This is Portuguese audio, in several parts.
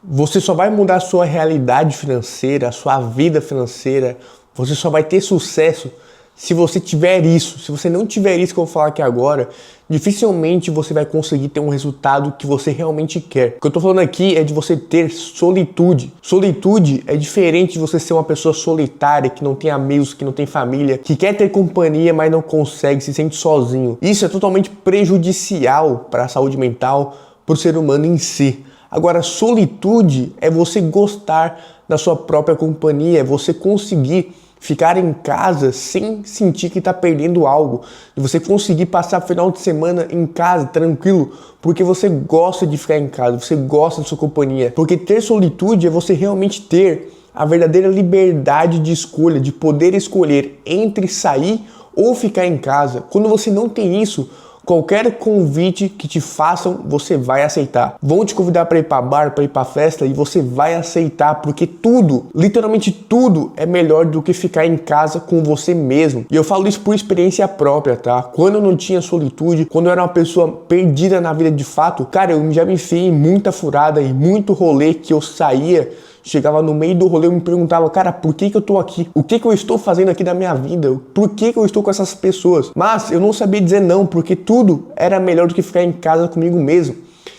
Você só vai mudar a sua realidade financeira, a sua vida financeira, você só vai ter sucesso se você tiver isso. Se você não tiver isso que eu vou falar aqui agora, dificilmente você vai conseguir ter um resultado que você realmente quer. O que eu tô falando aqui é de você ter solitude. Solitude é diferente de você ser uma pessoa solitária, que não tem amigos, que não tem família, que quer ter companhia, mas não consegue, se sente sozinho. Isso é totalmente prejudicial para a saúde mental, para o ser humano em si. Agora, solitude é você gostar da sua própria companhia, é você conseguir ficar em casa sem sentir que está perdendo algo, e você conseguir passar o final de semana em casa tranquilo, porque você gosta de ficar em casa, você gosta da sua companhia. Porque ter solitude é você realmente ter a verdadeira liberdade de escolha, de poder escolher entre sair ou ficar em casa. Quando você não tem isso, qualquer convite que te façam, você vai aceitar. Vão te convidar para ir para bar, para ir para festa, e você vai aceitar, porque tudo, literalmente tudo, é melhor do que ficar em casa com você mesmo. E eu falo isso por experiência própria, tá? Quando eu não tinha solitude, quando eu era uma pessoa perdida na vida de fato, cara, eu já me enfiei em muita furada e muito rolê que eu saía. Chegava no meio do rolê e me perguntava, cara, por que eu tô aqui? O que eu estou fazendo aqui da minha vida? Por que eu estou com essas pessoas? Mas eu não sabia dizer não, porque tudo era melhor do que ficar em casa comigo mesmo.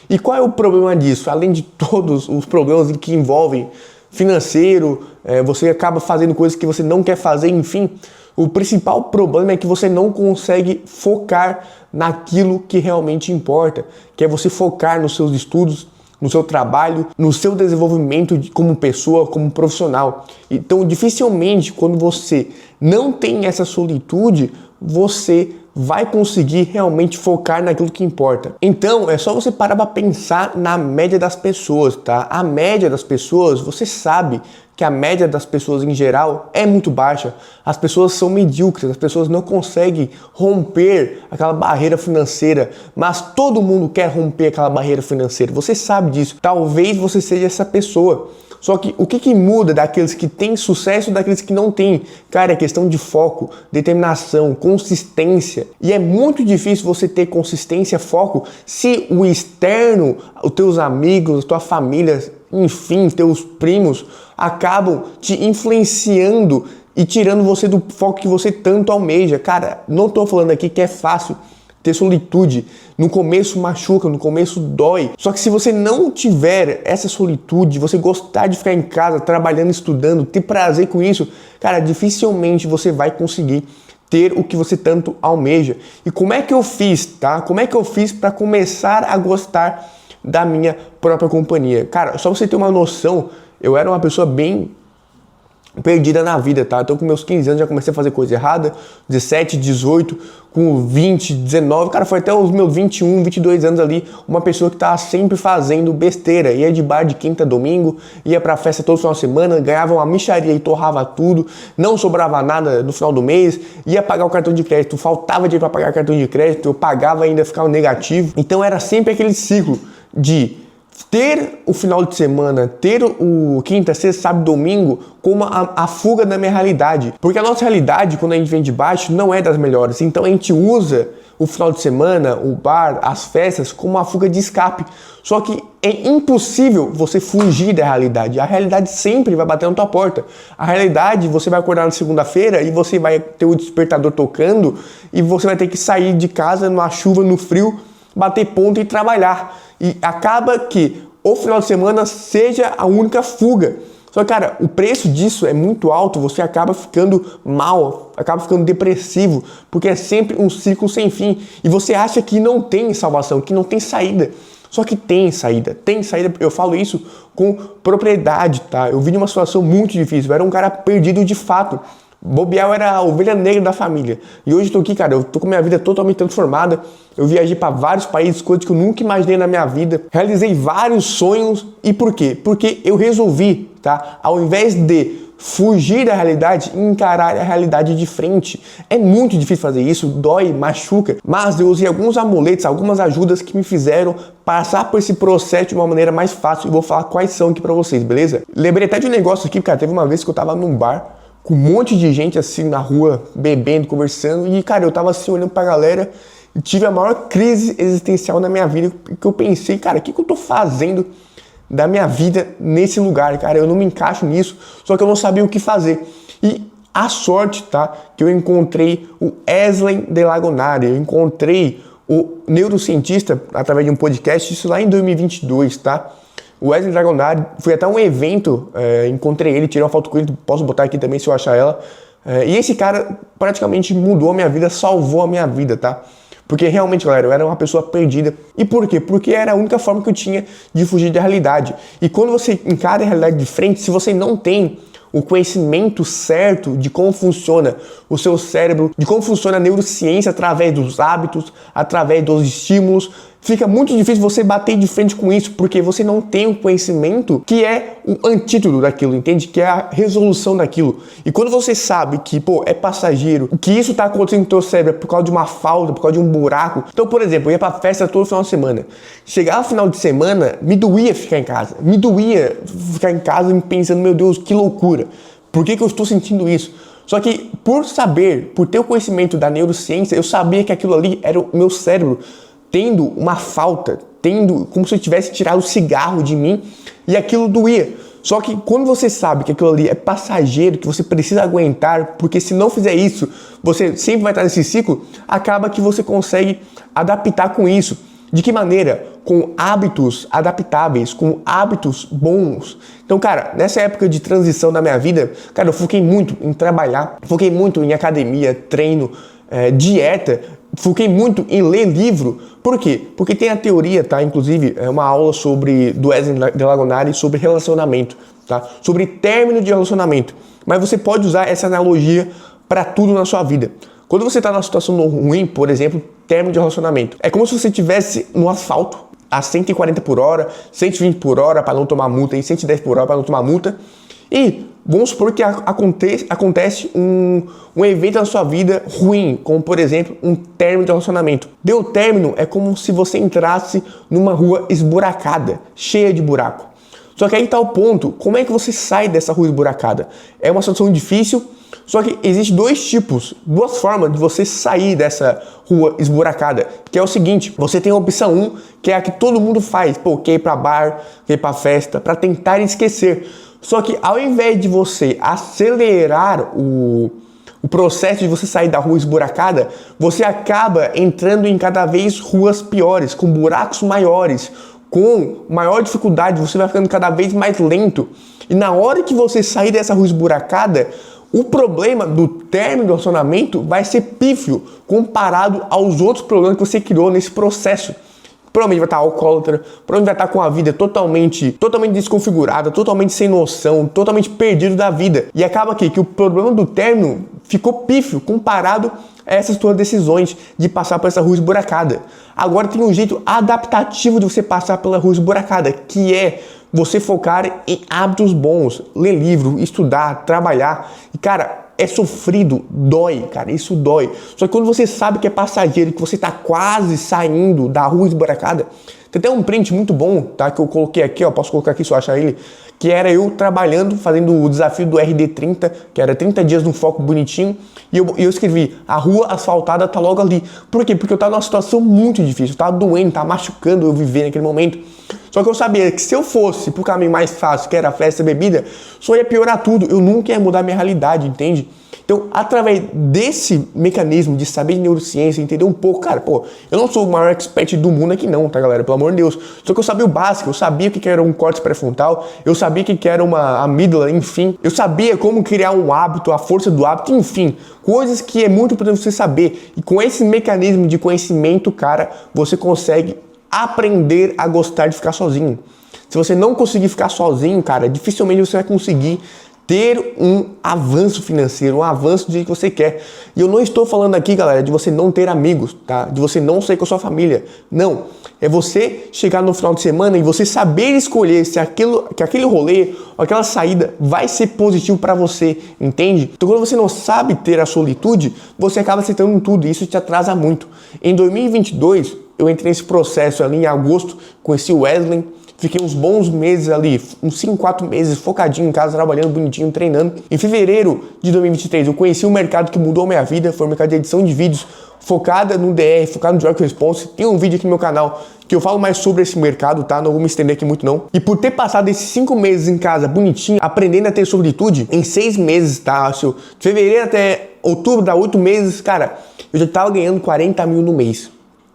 E qual é o problema disso? Além de todos os problemas que envolvem financeiro, você acaba fazendo coisas que você não quer fazer, enfim. O principal problema é que você não consegue focar naquilo que realmente importa, que é você focar nos seus estudos, no seu trabalho, no seu desenvolvimento como pessoa, como profissional. Então, dificilmente, quando você não tem essa solitude, você vai conseguir realmente focar naquilo que importa. Então, é só você parar para pensar na média das pessoas, tá? A média das pessoas, você sabe que a média das pessoas em geral é muito baixa. As pessoas são medíocres, as pessoas não conseguem romper aquela barreira financeira, mas todo mundo quer romper aquela barreira financeira. Você sabe disso. Talvez você seja essa pessoa. Só que o que muda daqueles que têm sucesso e daqueles que não têm? Cara, é questão de foco, determinação, consistência. E é muito difícil você ter consistência, foco, se o externo, os teus amigos, a tua família, enfim, teus primos, acabam te influenciando e tirando você do foco que você tanto almeja. Cara, não tô falando aqui que é fácil ter solitude. No começo machuca, no começo dói. Só que se você não tiver essa solitude, você gostar de ficar em casa, trabalhando, estudando, ter prazer com isso, cara, dificilmente você vai conseguir ter o que você tanto almeja. E como é que eu fiz, tá? Como é que eu fiz para começar a gostar da minha própria companhia? Cara, só você ter uma noção, eu era uma pessoa bem perdida na vida, tá? Então com meus 15 anos já comecei a fazer coisa errada, 17, 18, com 20, 19, cara, foi até os meus 21, 22 anos ali, uma pessoa que tava sempre fazendo besteira, ia de bar de quinta a domingo, ia pra festa todo final de semana, ganhava uma mixaria e torrava tudo, não sobrava nada no final do mês, ia pagar o cartão de crédito, faltava dinheiro pra pagar cartão de crédito, eu pagava ainda, ficava negativo. Então era sempre aquele ciclo de ter o final de semana, ter o quinta, sexta, sábado, domingo como a fuga da minha realidade. Porque a nossa realidade, quando a gente vem de baixo, não é das melhores. Então a gente usa o final de semana, o bar, as festas, como uma fuga de escape. Só que é impossível você fugir da realidade. A realidade sempre vai bater na tua porta. A realidade, você vai acordar na segunda-feira e você vai ter o despertador tocando e você vai ter que sair de casa na chuva, no frio, bater ponto e trabalhar. E acaba que o final de semana seja a única fuga. Só que, cara, o preço disso é muito alto, você acaba ficando mal, acaba ficando depressivo, porque é sempre um ciclo sem fim. E você acha que não tem salvação, que não tem saída. Só que tem saída, eu falo isso com propriedade, tá? Eu vim de uma situação muito difícil, eu era um cara perdido de fato. Bobear, eu era a ovelha negra da família. E hoje eu tô aqui, cara, eu tô com a minha vida totalmente transformada. Eu viajei para vários países, coisas que eu nunca imaginei na minha vida. Realizei vários sonhos. E por quê? Porque eu resolvi, tá? Ao invés de fugir da realidade, encarar a realidade de frente. É muito difícil fazer isso, dói, machuca. Mas eu usei alguns amuletos, algumas ajudas que me fizeram passar por esse processo de uma maneira mais fácil. E vou falar quais são aqui pra vocês, beleza? Lembrei até de um negócio aqui, cara, teve uma vez que eu tava num bar com um monte de gente assim na rua, bebendo, conversando, e cara, eu tava assim olhando pra galera e tive a maior crise existencial na minha vida, que eu pensei, cara, o que eu tô fazendo da minha vida nesse lugar, cara. Eu não me encaixo nisso, só que eu não sabia o que fazer. E a sorte, tá, que eu encontrei o Wesley de Lagonari, eu encontrei o neurocientista através de um podcast, isso lá em 2022, tá? O Wesley Dragonari, fui até um evento, encontrei ele, tirei uma foto com ele, posso botar aqui também se eu achar ela. E esse cara praticamente mudou a minha vida, salvou a minha vida, tá? Porque realmente, galera, eu era uma pessoa perdida. E por quê? Porque era a única forma que eu tinha de fugir da realidade. E quando você encara a realidade de frente, se você não tem o conhecimento certo de como funciona o seu cérebro, de como funciona a neurociência através dos hábitos, através dos estímulos, fica muito difícil você bater de frente com isso, porque você não tem o conhecimento que é o antídoto daquilo, entende? Que é a resolução daquilo. E quando você sabe que, pô, é passageiro, que isso tá acontecendo no teu cérebro é por causa de uma falta, por causa de um buraco. Então, por exemplo, eu ia pra festa todo final de semana. Chegava no final de semana, me doía ficar em casa. Me doía ficar em casa pensando, meu Deus, que loucura. Por que eu estou sentindo isso? Só que por saber, por ter o conhecimento da neurociência, eu sabia que aquilo ali era o meu cérebro tendo uma falta, tendo como se eu tivesse tirado o cigarro de mim e aquilo doía. Só que quando você sabe que aquilo ali é passageiro, que você precisa aguentar, porque se não fizer isso, você sempre vai estar nesse ciclo, acaba que você consegue adaptar com isso. De que maneira? Com hábitos adaptáveis, com hábitos bons. Então, cara, nessa época de transição da minha vida, cara, eu foquei muito em trabalhar, foquei muito em academia, treino, dieta, foquei muito em ler livro. Por quê? Porque tem a teoria, tá? Inclusive, é uma aula do Wesley de Lagonari sobre relacionamento, tá? Sobre término de relacionamento. Mas você pode usar essa analogia para tudo na sua vida. Quando você está numa situação ruim, por exemplo, término de relacionamento, é como se você estivesse no asfalto a 140 por hora, 120 por hora para não tomar multa e 110 por hora para não tomar multa. E vamos supor que acontece um evento na sua vida ruim, como por exemplo um término de relacionamento. Deu término é como se você entrasse numa rua esburacada, cheia de buraco. Só que aí está o ponto, como é que você sai dessa rua esburacada? É uma situação difícil, só que existe duas formas de você sair dessa rua esburacada, que é o seguinte, você tem a opção 1, que é a que todo mundo faz, pô, quer ir pra bar, quer ir pra festa, para tentar esquecer. Só que ao invés de você acelerar o processo de você sair da rua esburacada, você acaba entrando em cada vez ruas piores, com buracos maiores, com maior dificuldade, você vai ficando cada vez mais lento. E na hora que você sair dessa rua esburacada, o problema do término do relacionamento vai ser pífio comparado aos outros problemas que você criou nesse processo. Provavelmente vai estar alcoólatra, provavelmente vai estar com a vida totalmente desconfigurada, totalmente sem noção, totalmente perdido da vida. E acaba aqui que o problema do término ficou pífio comparado a essas suas decisões de passar por essa rua esburacada. Agora tem um jeito adaptativo de você passar pela rua esburacada, que é você focar em hábitos bons, ler livro, estudar, trabalhar. E cara, é sofrido, dói, cara, isso dói. Só que quando você sabe que é passageiro, que você tá quase saindo da rua esburacada, tem até um print muito bom, tá, que eu coloquei aqui, ó, posso colocar aqui se eu achar ele, que era eu trabalhando, fazendo o desafio do RD30, que era 30 dias no foco bonitinho, e eu escrevi, a rua asfaltada tá logo ali. Por quê? Porque eu tava numa situação muito difícil, eu tava doendo, tava machucando eu viver naquele momento. Só que eu sabia que se eu fosse pro caminho mais fácil, que era a festa e bebida, só ia piorar tudo, eu nunca ia mudar minha realidade, entende? Então, através desse mecanismo de saber de neurociência, entender um pouco, cara, pô, eu não sou o maior expert do mundo aqui não, tá, galera? Pelo amor de Deus. Só que eu sabia o básico, eu sabia o que era um córtex pré-frontal, eu sabia o que era uma amígdala, enfim. Eu sabia como criar um hábito, a força do hábito, enfim. Coisas que é muito importante você saber. E com esse mecanismo de conhecimento, cara, você consegue aprender a gostar de ficar sozinho. Se você não conseguir ficar sozinho, cara, dificilmente você vai conseguir ter um avanço financeiro, um avanço do jeito que você quer. E eu não estou falando aqui, galera, de você não ter amigos, tá? De você não sair com a sua família. Não. É você chegar no final de semana e você saber escolher se aquele rolê ou aquela saída vai ser positivo para você, entende? Então, quando você não sabe ter a solitude, você acaba aceitando tudo e isso te atrasa muito. Em 2022, eu entrei nesse processo ali em agosto, conheci o Wesley, Fiquei uns bons meses ali, uns 5, 4 meses, focadinho em casa, trabalhando bonitinho, treinando. Em fevereiro de 2023, eu conheci um mercado que mudou a minha vida, foi o mercado de edição de vídeos, focada no DR, focada no Direct Response. Tem um vídeo aqui no meu canal que eu falo mais sobre esse mercado, tá? Não vou me estender aqui muito não. E por ter passado esses 5 meses em casa, bonitinho, aprendendo a ter solitude, em 6 meses, tá? De fevereiro até outubro, dá 8 meses, cara, eu já tava ganhando 40 mil no mês,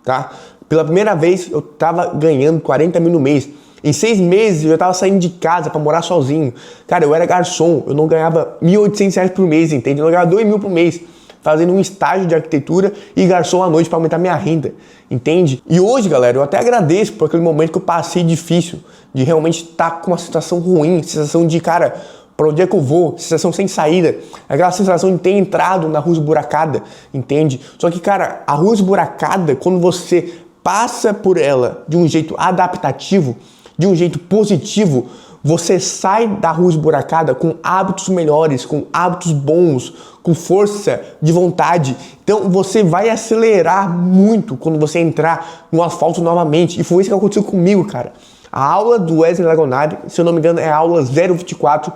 tá? Pela primeira vez, eu tava ganhando 40 mil no mês. Em 6 meses, eu já tava saindo de casa pra morar sozinho. Cara, eu era garçom, eu não ganhava R$1.800 por mês, entende? Eu não ganhava 2 mil por mês, fazendo um estágio de arquitetura e garçom à noite para aumentar minha renda, entende? E hoje, galera, eu até agradeço por aquele momento que eu passei difícil, de realmente estar com uma situação ruim, sensação de, cara, para onde é que eu vou? Sensação sem saída, aquela sensação de ter entrado na rua esburacada, entende? Só que, cara, a rua esburacada, quando você passa por ela de um jeito adaptativo, de um jeito positivo, você sai da rua esburacada com hábitos melhores, com hábitos bons, com força de vontade. Então você vai acelerar muito quando você entrar no asfalto novamente. E foi isso que aconteceu comigo, cara. A aula do Wesley Lagonari, se eu não me engano, é a aula 024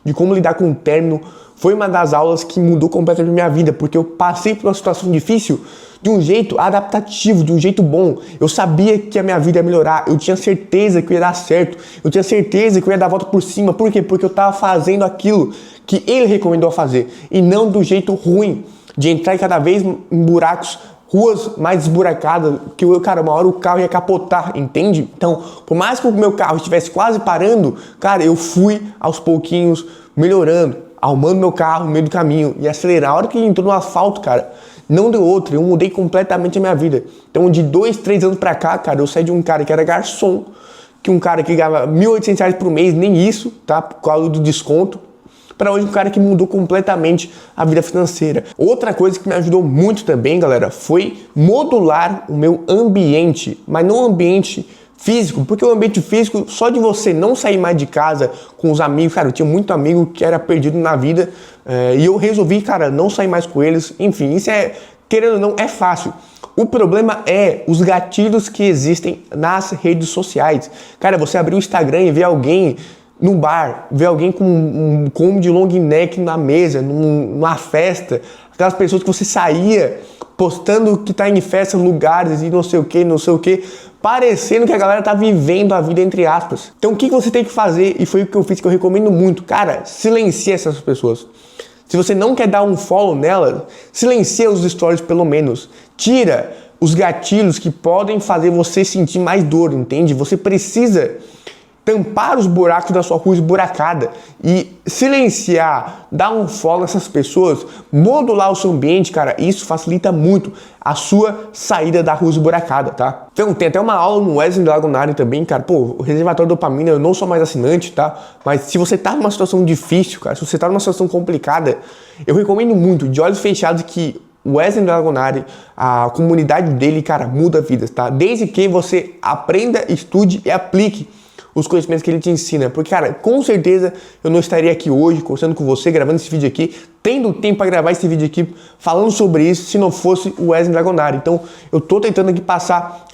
de como lidar com o término. Foi uma das aulas que mudou completamente a minha vida, porque eu passei por uma situação difícil de um jeito adaptativo, de um jeito bom. Eu sabia que a minha vida ia melhorar, eu tinha certeza que ia dar certo, eu tinha certeza que eu ia dar a volta por cima. Por quê? Porque eu estava fazendo aquilo que ele recomendou fazer, e não do jeito ruim, de entrar cada vez em buracos, ruas mais esburacadas, que cara, uma hora o carro ia capotar, entende? Então, por mais que o meu carro estivesse quase parando, cara, eu fui aos pouquinhos melhorando, arrumando meu carro no meio do caminho e acelerar. A hora que ele entrou no asfalto, cara, não deu outra, eu mudei completamente a minha vida. Então, de 2, 3 anos pra cá, cara, eu saí de um cara que era garçom, que um cara que ganhava R$1.800 por mês, nem isso, tá? Por causa do desconto, para hoje um cara que mudou completamente a vida financeira. Outra coisa que me ajudou muito também, galera, foi modular o meu ambiente, mas não o ambiente físico, porque o ambiente físico, só de você não sair mais de casa com os amigos, cara, eu tinha muito amigo que era perdido na vida, e eu resolvi, cara, não sair mais com eles. Enfim, isso é, querendo ou não, é fácil. O problema é os gatilhos que existem nas redes sociais. Cara, você abrir o Instagram e ver alguém no bar, ver alguém com um combo de long neck na mesa, numa festa, aquelas pessoas que você saía postando que tá em festas, lugares e não sei o que, parecendo que a galera tá vivendo a vida entre aspas. Então o que você tem que fazer, e foi o que eu fiz, que eu recomendo muito, cara, silencia essas pessoas. Se você não quer dar um follow nela, silencia os stories pelo menos. Tira os gatilhos que podem fazer você sentir mais dor, entende? Você precisa tampar os buracos da sua rua esburacada e silenciar, dar um follow nessas pessoas, modular o seu ambiente, cara, isso facilita muito a sua saída da rua esburacada, tá? Então, tem até uma aula no Wesley Lagonari também, cara, pô, o reservatório de dopamina, eu não sou mais assinante, tá? Mas se você tá numa situação difícil, cara, se você tá numa situação complicada, eu recomendo muito, de olhos fechados, que o Wesley Lagonari, a comunidade dele, cara, muda vidas, tá? Desde que você aprenda, estude e aplique os conhecimentos que ele te ensina. Porque, cara, com certeza eu não estaria aqui hoje conversando com você, gravando esse vídeo aqui, tendo tempo para gravar esse vídeo aqui, falando sobre isso, se não fosse o Wesley Lagonari. Então, eu tô tentando aqui passar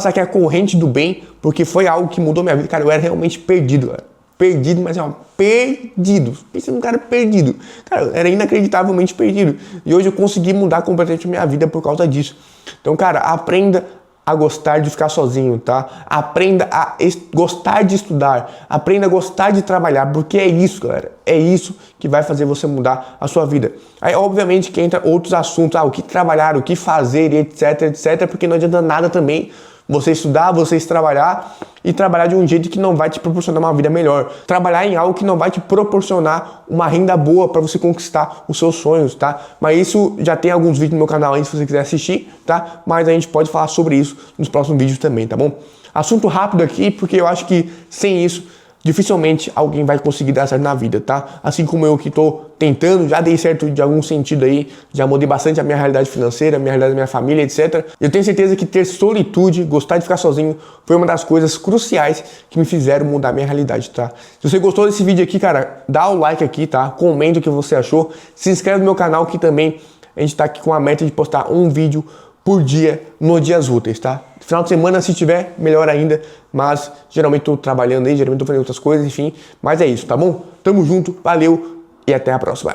aqui a corrente do bem, porque foi algo que mudou minha vida. Cara, eu era realmente perdido, cara. Perdido, mas perdido. Pensa num cara perdido. Cara, eu era inacreditavelmente perdido. E hoje eu consegui mudar completamente a minha vida por causa disso. Então, cara, aprenda a gostar de ficar sozinho, tá? Aprenda a gostar de estudar, aprenda a gostar de trabalhar, porque é isso, galera, é isso que vai fazer você mudar a sua vida. Aí, obviamente, que entra outros assuntos, o que trabalhar, o que fazer, etc, porque não adianta nada também você estudar, você trabalhar e trabalhar de um jeito que não vai te proporcionar uma vida melhor. Trabalhar em algo que não vai te proporcionar uma renda boa para você conquistar os seus sonhos, tá? Mas isso já tem alguns vídeos no meu canal aí, se você quiser assistir, tá? Mas a gente pode falar sobre isso nos próximos vídeos também, tá bom? Assunto rápido aqui, porque eu acho que sem isso dificilmente alguém vai conseguir dar certo na vida, tá? Assim como eu que tô tentando, já dei certo de algum sentido aí, já mudei bastante a minha realidade financeira, a minha realidade da minha família, etc. Eu tenho certeza que ter solitude, gostar de ficar sozinho, foi uma das coisas cruciais que me fizeram mudar a minha realidade, tá? Se você gostou desse vídeo aqui, cara, dá o like aqui, tá? Comenta o que você achou, se inscreve no meu canal, que também a gente tá aqui com a meta de postar um vídeo por dia nos dias úteis, tá? Final de semana, se tiver, melhor ainda, mas geralmente tô trabalhando aí, geralmente tô fazendo outras coisas, enfim. Mas é isso, tá bom? Tamo junto, valeu e até a próxima.